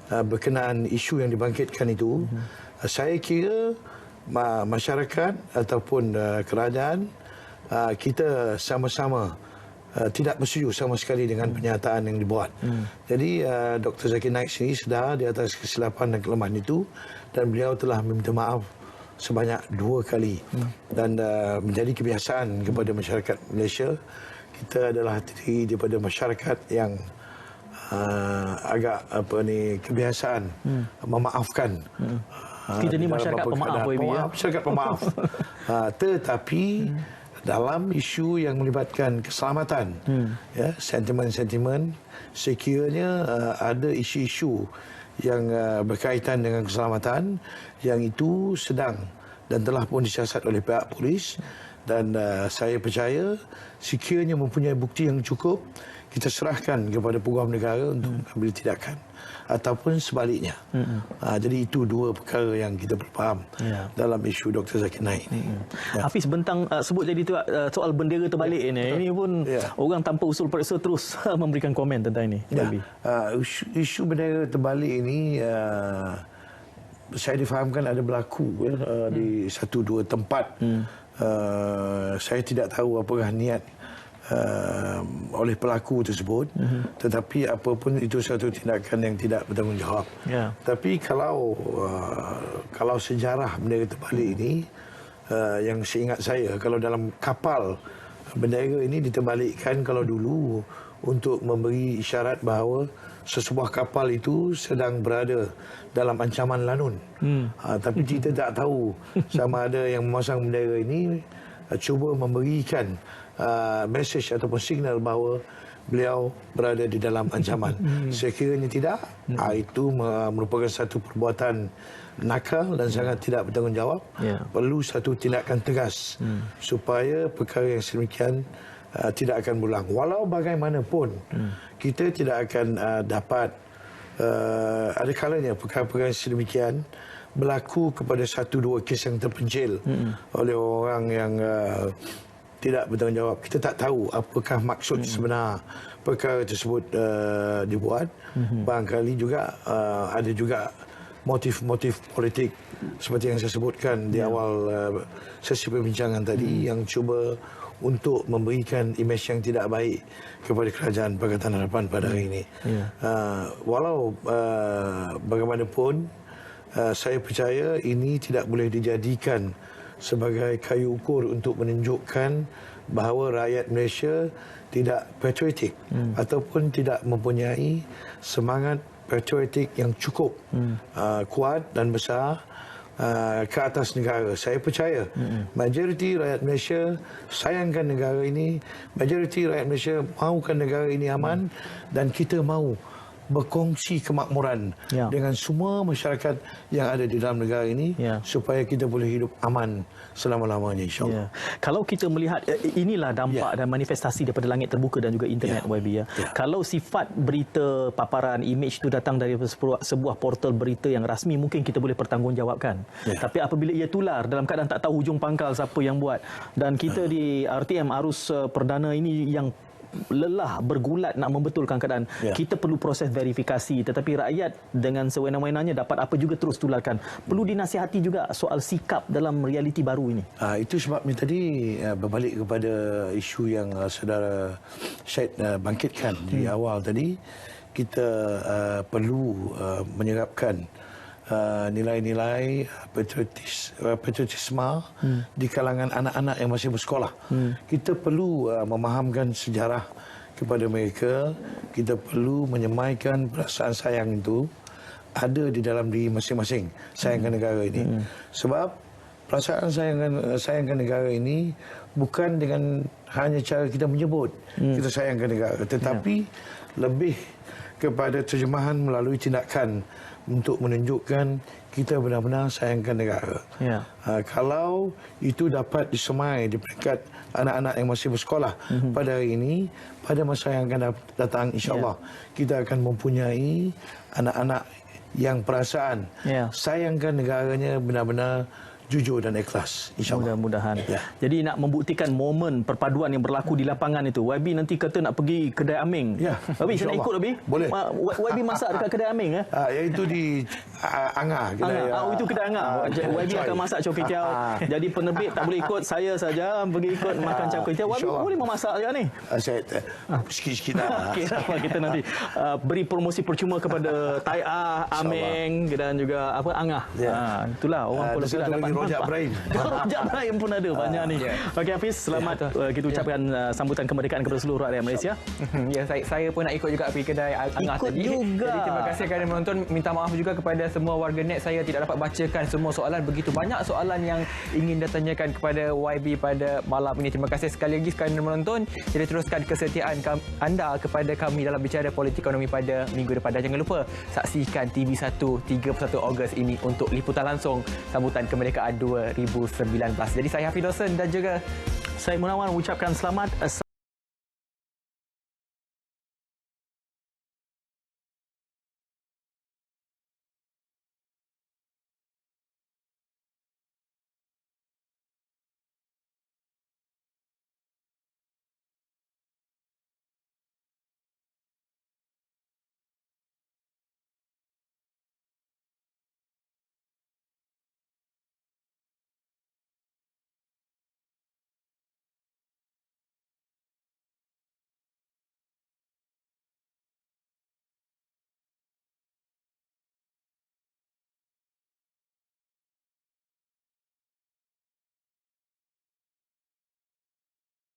berkenaan isu yang dibangkitkan itu. Saya kira masyarakat ataupun kerajaan kita sama-sama tidak bersetuju sama sekali dengan pernyataan yang dibuat. Jadi Dr. Zakir Naik sendiri sedar di atas kesilapan dan kelemahan itu, dan beliau telah meminta maaf sebanyak 2 kali. Dan menjadi kebiasaan kepada masyarakat Malaysia, kita adalah terdiri daripada masyarakat yang agak kebiasaan memaafkan. Kita ni masyarakat pemaaf, masyarakat pemaaf. Tetapi dalam isu yang melibatkan keselamatan, sentimen-sentimen, sekiranya ada isu-isu yang berkaitan dengan keselamatan yang itu sedang dan telah pun disiasat oleh pihak polis, dan saya percaya sekiranya mempunyai bukti yang cukup, kita serahkan kepada peguam negara untuk mengambil tindakan, ataupun sebaliknya. Jadi itu 2 perkara yang kita perlu faham dalam isu Dr. Zakir Naik ini. Hafiz bentang sebut jadi tu soal bendera terbalik ini pun orang tanpa usul periksa terus memberikan komen tentang ini. Isu bendera terbalik ini saya difahamkan ada berlaku di 1-2 tempat. Saya tidak tahu apakah niat oleh pelaku tersebut, tetapi apapun itu satu tindakan yang tidak bertanggungjawab. Tapi kalau sejarah bendera terbalik ini, yang seingat saya, kalau dalam kapal bendera ini diterbalikkan kalau dulu untuk memberi isyarat bahawa sesebuah kapal itu sedang berada dalam ancaman lanun. Tapi kita tak tahu sama ada yang memasang bendera ini cuba memberikan mesej ataupun signal bahawa beliau berada di dalam ancaman. Sekiranya tidak, itu merupakan satu perbuatan nakal dan sangat tidak bertanggungjawab. Perlu satu tindakan tegas supaya perkara yang sedemikian tidak akan berulang. Walau bagaimanapun, kita tidak akan dapat, ada kalanya perkara-perkara sedemikian berlaku kepada 1-2 kes yang terpencil oleh orang yang tidak bertanggungjawab. Kita tak tahu apakah maksud sebenar perkara tersebut dibuat. Barangkali juga ada juga motif-motif politik seperti yang saya sebutkan di awal sesi perbincangan tadi yang cuba untuk memberikan imej yang tidak baik kepada kerajaan Pakatan Harapan pada hari ini. Walau bagaimanapun, saya percaya ini tidak boleh dijadikan sebagai kayu ukur untuk menunjukkan bahawa rakyat Malaysia tidak patriotik ataupun tidak mempunyai semangat patriotik yang cukup kuat dan besar ke atas negara. Saya percaya majoriti rakyat Malaysia sayangkan negara ini, majoriti rakyat Malaysia mahukan negara ini aman dan kita mahu berkongsi kemakmuran dengan semua masyarakat yang ada di dalam negara ini supaya kita boleh hidup aman selama-lamanya, insyaAllah. Kalau kita melihat, inilah dampak dan manifestasi daripada langit terbuka dan juga internet, YB. Kalau sifat berita, paparan, imej itu datang dari sebuah portal berita yang rasmi, mungkin kita boleh pertanggungjawabkan. Tapi apabila ia tular dalam keadaan tak tahu hujung pangkal siapa yang buat, dan kita di RTM arus perdana ini yang lelah bergulat nak membetulkan keadaan, kita perlu proses verifikasi, tetapi rakyat dengan sewenang-wenangnya dapat apa juga terus tularkan. Perlu dinasihati juga soal sikap dalam realiti baru ini. Itu sebabnya tadi berbalik kepada isu yang saudara Syed bangkitkan di awal tadi, kita perlu menyerapkan nilai-nilai patriotisme di kalangan anak-anak yang masih bersekolah. Kita perlu memahamkan sejarah kepada mereka. Kita perlu menyemaikan perasaan sayang itu ada di dalam diri masing-masing, sayangkan negara ini. Sebab perasaan sayangkan negara ini bukan dengan hanya cara kita menyebut kita sayangkan negara, tetapi lebih kepada terjemahan melalui tindakan untuk menunjukkan kita benar-benar sayangkan negara. Kalau itu dapat disemai di peringkat anak-anak yang masih bersekolah pada hari ini, pada masa yang akan datang, insya-Allah kita akan mempunyai anak-anak yang perasaan sayangkan negaranya benar-benar jujur dan ikhlas, insya-Allah. Mudah-mudahan. Jadi nak membuktikan momen perpaduan yang berlaku di lapangan itu, YB nanti kata nak pergi kedai Aming. YB saya nak ikut, YB. Boleh. YB masak dekat kedai Aming iaitu di Angah. Itu kedai Angah. YB akan masak char kway teow. Jadi penerbit tak boleh ikut, saya saja pergi ikut makan char kway teow. YB boleh memasak je ni. Saya sikit-sikit lah. Okey, kita nanti beri promosi percuma kepada Tai Aming dan juga Angah. Itulah orang Pulau Pinang dapat Rojak Ibrahim. Rojak Ibrahim pun ada banyak ni. Okey Hafiz, selamat kita ucapkan sambutan kemerdekaan kepada seluruh rakyat Malaysia. Saya pun nak ikut juga pergi kedai Angah tadi. Juga. Jadi terima kasih kerana menonton. Minta maaf juga kepada semua warga net, saya tidak dapat bacakan semua soalan. Begitu banyak soalan yang ingin ditanyakan kepada YB pada malam ini. Terima kasih sekali lagi kerana menonton. Jadi teruskan kesetiaan anda kepada kami dalam Bicara Politik Ekonomi pada minggu depan. Dan jangan lupa saksikan TV1 31 Ogos ini untuk liputan langsung sambutan kemerdekaan 2019. Jadi saya Hafiz Dawson dan juga saya Munawar mengucapkan selamat